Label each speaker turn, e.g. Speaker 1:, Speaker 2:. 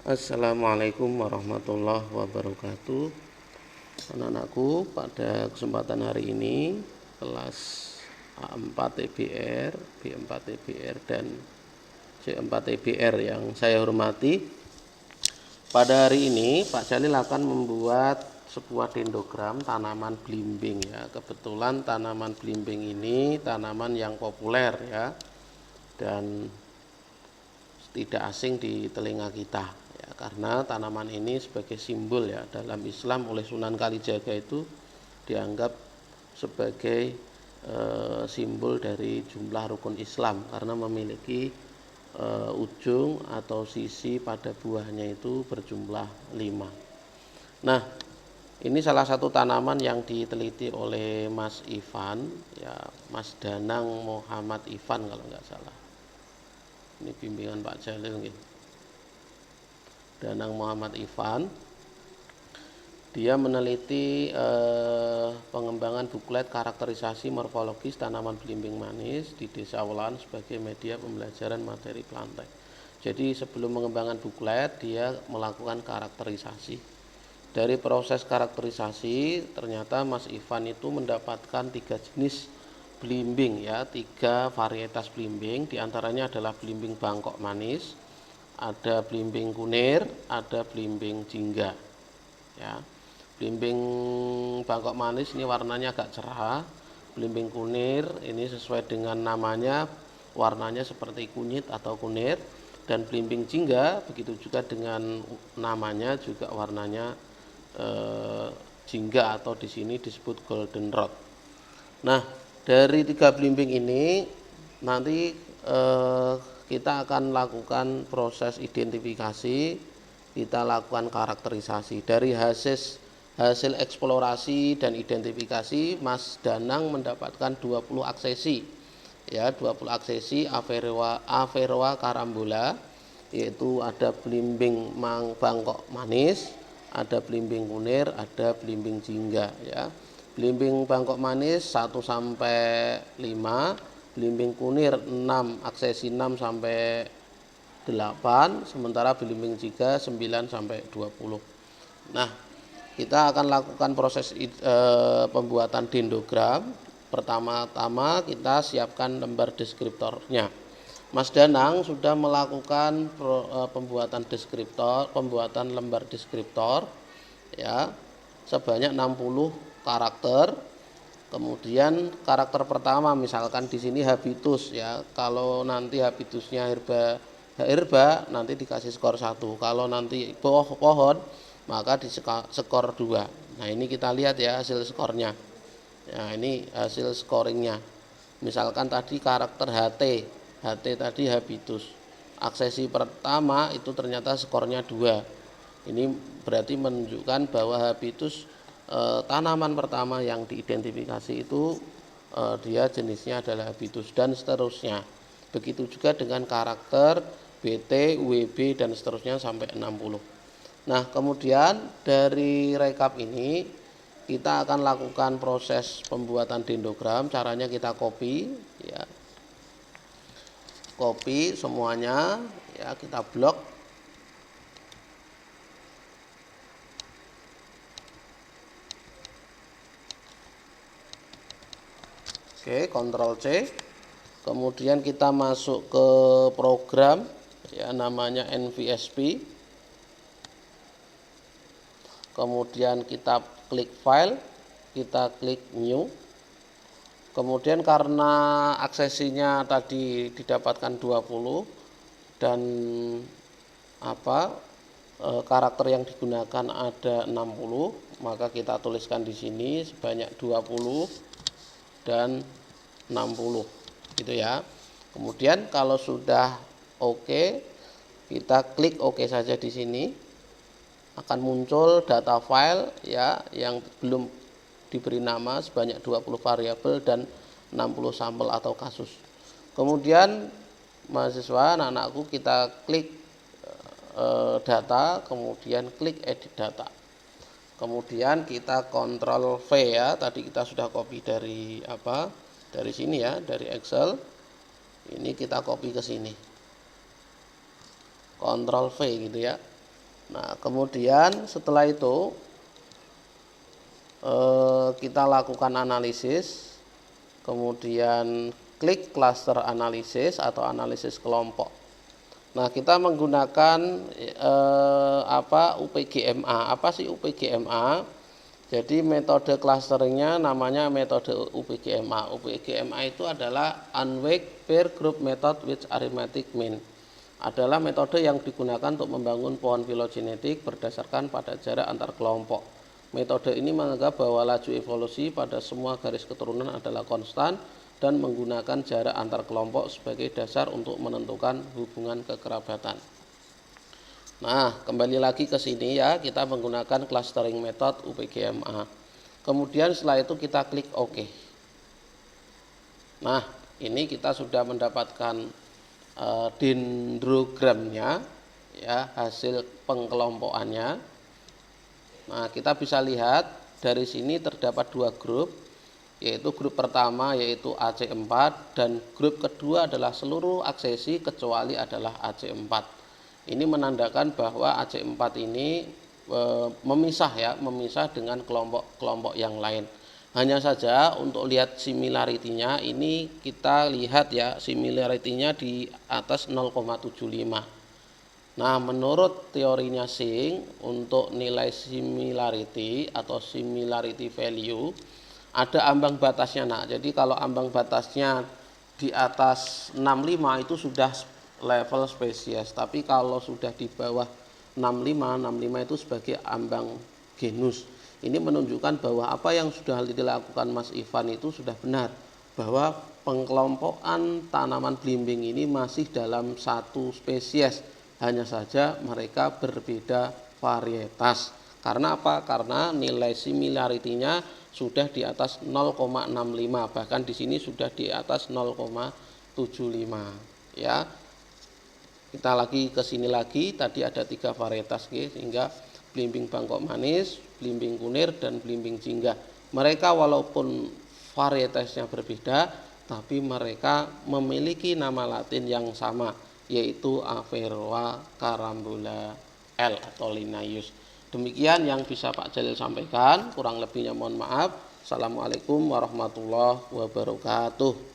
Speaker 1: Assalamualaikum warahmatullahi wabarakatuh. Anak-anakku, pada kesempatan hari ini kelas A4 TBR, B4 TBR dan C4 TBR yang saya hormati, pada hari ini Pak Jalil akan membuat sebuah dendogram tanaman belimbing ya. Kebetulan tanaman belimbing ini tanaman yang populer ya dan tidak asing di telinga kita ya, karena tanaman ini sebagai simbol ya dalam Islam oleh Sunan Kalijaga itu dianggap sebagai simbol dari jumlah rukun Islam karena memiliki ujung atau sisi pada buahnya itu berjumlah 5. Nah, ini salah satu tanaman yang diteliti oleh Mas Ivan ya, Mas Danang Muhammad Ivan kalau nggak salah. Ini bimbingan Pak Jalil gitu. Danang Muhammad Ivan, dia meneliti pengembangan buklet karakterisasi morfologis tanaman belimbing manis di Desa Welan sebagai media pembelajaran materi plantek. Jadi sebelum mengembangkan buklet dia melakukan karakterisasi. Dari proses karakterisasi ternyata Mas Ivan itu mendapatkan 3 jenis belimbing ya, 3 varietas belimbing, diantaranya adalah belimbing bangkok manis, ada belimbing kunir, ada belimbing jingga ya. Belimbing bangkok manis ini warnanya agak cerah, belimbing kunir ini sesuai dengan namanya warnanya seperti kunyit atau kunir, dan belimbing jingga begitu juga dengan namanya juga warnanya jingga atau di sini disebut golden rod. Nah, dari 3 belimbing ini nanti kita akan lakukan proses identifikasi, kita lakukan karakterisasi. Dari hasil eksplorasi dan identifikasi, Mas Danang mendapatkan 20 aksesi ya, 20 aksesi Averrhoa carambola, yaitu ada belimbing bangkok manis, ada belimbing kunir, ada belimbing jingga ya. Belimbing bangkok manis 1 sampai 5, belimbing kunir 6, aksesi 6 sampai 8, sementara belimbing jingga 9 sampai 20. Nah, kita akan lakukan proses pembuatan dendogram. Pertama-tama kita siapkan lembar deskriptornya. Mas Danang sudah melakukan pembuatan lembar deskriptor ya, sebanyak 60 karakter. Kemudian karakter pertama misalkan di sini habitus ya. Kalau nanti habitusnya herba nanti dikasih skor 1. Kalau nanti pohon maka di skor 2. Nah, ini kita lihat ya hasil skornya. Nah, ini hasil scoringnya. Misalkan tadi karakter HT tadi habitus. Aksesi pertama itu ternyata skornya 2. Ini berarti menunjukkan bahwa habitus tanaman pertama yang diidentifikasi itu dia jenisnya adalah habitus dan seterusnya. Begitu juga dengan karakter BT, WB dan seterusnya sampai 60. Nah, kemudian dari rekap ini kita akan lakukan proses pembuatan dendogram. Caranya kita copy ya. Copy semuanya ya, kita blok. Oke, Ctrl C. Kemudian kita masuk ke program ya, namanya NVSP. Kemudian kita klik file, kita klik new. Kemudian karena aksesinya tadi didapatkan 20 dan karakter yang digunakan ada 60, maka kita tuliskan di sini sebanyak 20 dan 60 gitu ya. Kemudian kalau sudah oke, kita klik oke saja di sini. Akan muncul data file ya yang belum diberi nama sebanyak 20 variabel dan 60 sampel atau kasus. Kemudian mahasiswa anak-anakku kita klik data, kemudian klik edit data. Kemudian kita Ctrl V ya, tadi kita sudah copy dari dari sini ya, dari Excel. Ini kita copy ke sini. Ctrl V gitu ya. Nah, kemudian setelah itu kita lakukan analisis, kemudian klik cluster analisis atau analisis kelompok. Nah, kita menggunakan UPGMA. Apa sih UPGMA? Jadi metode clusteringnya namanya metode UPGMA. UPGMA itu adalah Unweighted Peer Group Method with Arithmetic Mean. Adalah metode yang digunakan untuk membangun pohon filogenetik berdasarkan pada jarak antar kelompok. Metode ini menganggap bahwa laju evolusi pada semua garis keturunan adalah konstan dan menggunakan jarak antar kelompok sebagai dasar untuk menentukan hubungan kekerabatan. Nah, kembali lagi ke sini ya, kita menggunakan clustering method UPGMA. Kemudian setelah itu kita klik OK. Nah, ini kita sudah mendapatkan dendrogramnya, ya, hasil pengkelompokannya. Nah, kita bisa lihat dari sini terdapat dua grup, yaitu grup pertama yaitu AC4 dan grup kedua adalah seluruh aksesi kecuali adalah AC4. Ini menandakan bahwa AC4 ini memisah dengan kelompok-kelompok yang lain. Hanya saja untuk lihat similarity-nya ini kita lihat ya, similarity-nya di atas 0,75. Nah, menurut teorinya Singh, untuk nilai similarity atau similarity value ada ambang batasnya. Nah, jadi kalau ambang batasnya di atas 65 itu sudah level spesies, tapi kalau sudah di bawah 65 itu sebagai ambang genus. Ini menunjukkan bahwa apa yang sudah dilakukan Mas Ivan itu sudah benar, bahwa pengkelompokan tanaman belimbing ini masih dalam satu spesies, hanya saja mereka berbeda varietas. Karena apa? Karena nilai similarity-nya sudah di atas 0,65, bahkan di sini sudah di atas 0,75 ya. Kita lagi ke sini lagi, tadi ada 3 varietas sehingga belimbing Bangkok manis, belimbing kunir dan belimbing jingga. Mereka walaupun varietasnya berbeda, tapi mereka memiliki nama latin yang sama, yaitu Averrhoa carambola L atau Linnaeus. Demikian yang bisa Pak Jalil sampaikan, kurang lebihnya mohon maaf. Assalamualaikum warahmatullahi wabarakatuh.